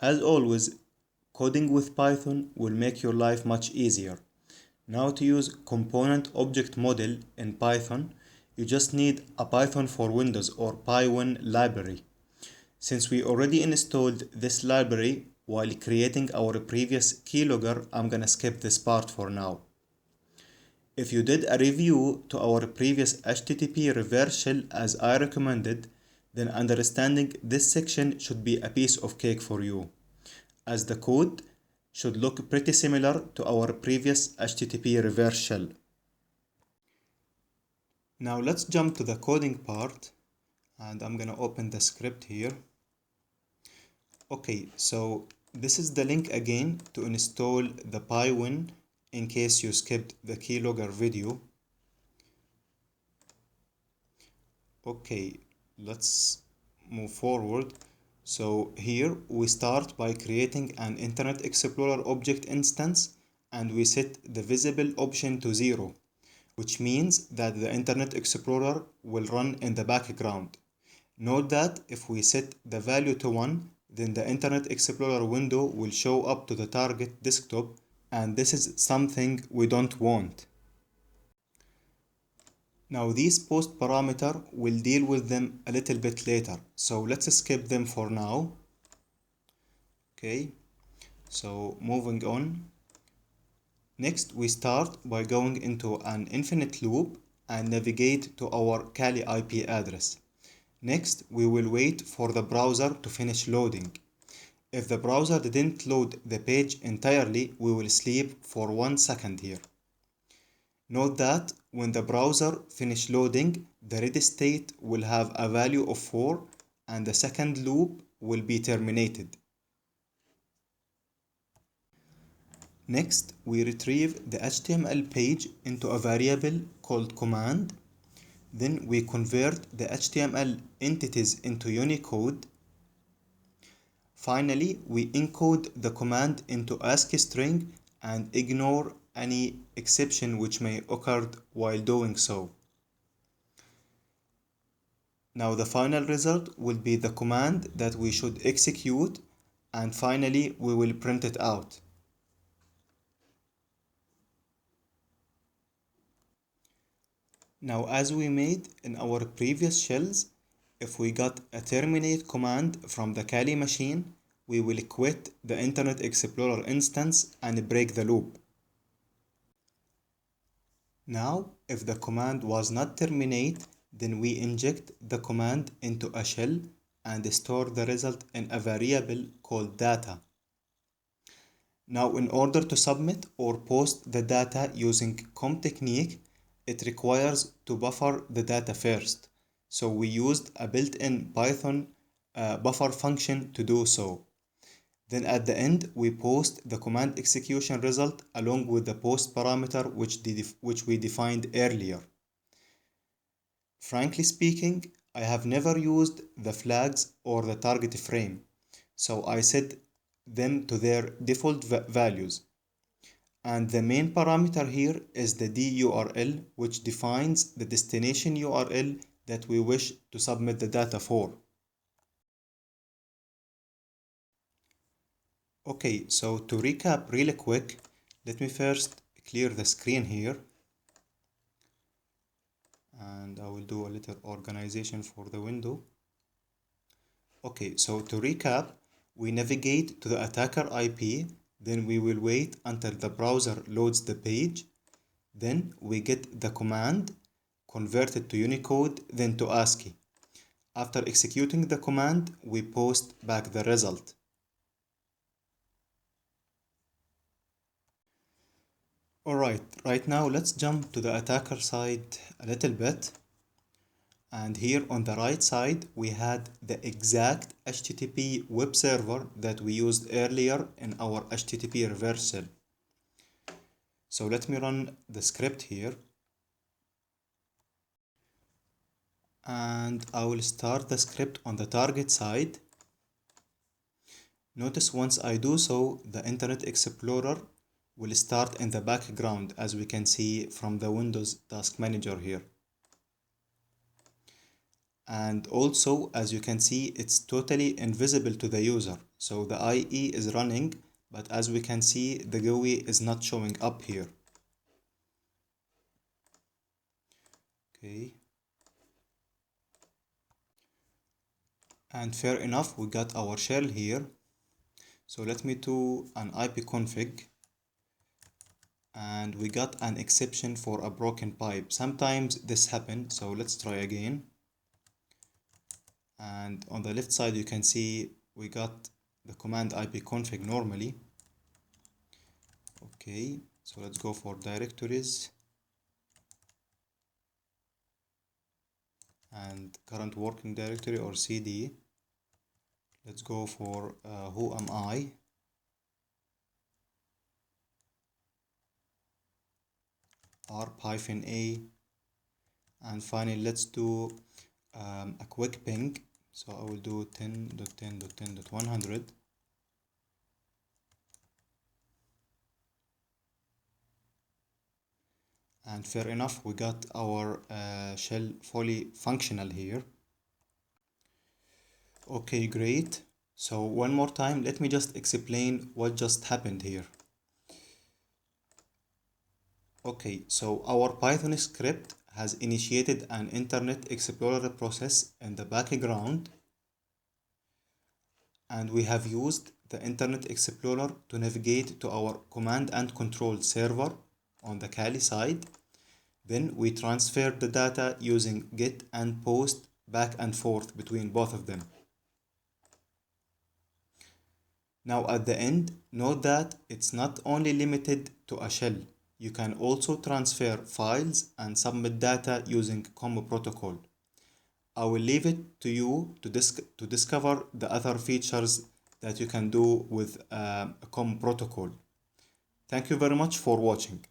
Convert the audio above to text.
As always, coding with Python will make your life much easier. Now to use component object model in Python, you just need a Python for Windows or Pywin library. Since we already installed this library while creating our previous keylogger, I'm gonna skip this part for now. If you did a review to our previous HTTP reverse shell as I recommended, then understanding this section should be a piece of cake for you, as the code should look pretty similar to our previous HTTP reverse shell. Now let's jump to the coding part, and I'm gonna open the script here. Okay, so this is the link again to install the Pywin in case you skipped the keylogger video. Okay, let's move forward. So here we start by creating an Internet Explorer object instance, and we set the visible option to 0, which means that the Internet Explorer will run in the background. Note that if we set the value to 1, then the Internet Explorer window will show up to the target desktop, and this is something we don't want. Now these post parameter, we'll deal with them a little bit later, so let's skip them for now. Okay, so moving on. Next we start by going into an infinite loop and navigate to our Kali IP address. Next, we will wait for the browser to finish loading. If the browser didn't load the page entirely, we will sleep for 1 second here. Note that when the browser finishes loading, the ready state will have a value of 4 and the second loop will be terminated. Next, we retrieve the HTML page into a variable called command. Then we convert the HTML entities into Unicode. Finally, we encode the command into ASCII string and ignore any exception which may occur while doing so. Now the final result will be the command that we should execute, and finally we will print it out. Now, as we made in our previous shells, if we got a terminate command from the Kali machine, we will quit the Internet Explorer instance and break the loop. Now, if the command was not terminate, then we inject the command into a shell and store the result in a variable called data. Now, in order to submit or post the data using COM technique, it requires to buffer the data first. So we used a built-in Python buffer function to do so. Then at the end, we post the command execution result along with the post parameter which we defined earlier. Frankly speaking, I have never used the flags or the target frame, so I set them to their default values. And the main parameter here is the DURL, which defines the destination URL that we wish to submit the data for. Okay, so to recap really quick, let me first clear the screen here. And I will do a little organization for the window. Okay, so to recap, we navigate to the attacker IP. Then we will wait until the browser loads the page. Then we get the command, convert it to Unicode, then to ASCII. After executing the command, we post back the result. Alright, right now let's jump to the attacker side a little bit. And here on the right side, we had the exact HTTP web server that we used earlier in our HTTP reverse shell. So let me run the script here. And I will start the script on the target side. Notice once I do so, the Internet Explorer will start in the background, as we can see from the Windows Task Manager here. And also, as you can see, it's totally invisible to the user. So the IE is running, but as we can see, the GUI is not showing up here. Okay. And fair enough, we got our shell here. So let me do an ipconfig, and we got an exception for a broken pipe. Sometimes this happens, so let's try again. And on the left side you can see we got the command ipconfig normally. Okay, so let's go for directories and current working directory, or cd. Let's go for who am I, r-a, and finally let's do a quick ping. So I will do 10.10.10.100. And fair enough, we got our shell fully functional here. Okay, great. So one more time, let me just explain what just happened here. Okay, so our Python script has initiated an Internet Explorer process in the background, and we have used the Internet Explorer to navigate to our command and control server on the Kali side. Then we transfer the data using get and post back and forth between both of them. Now at the end, note that it's not only limited to a shell. You can also transfer files and submit data using COM protocol. I will leave it to you to discover the other features that you can do with a COM protocol. Thank you very much for watching.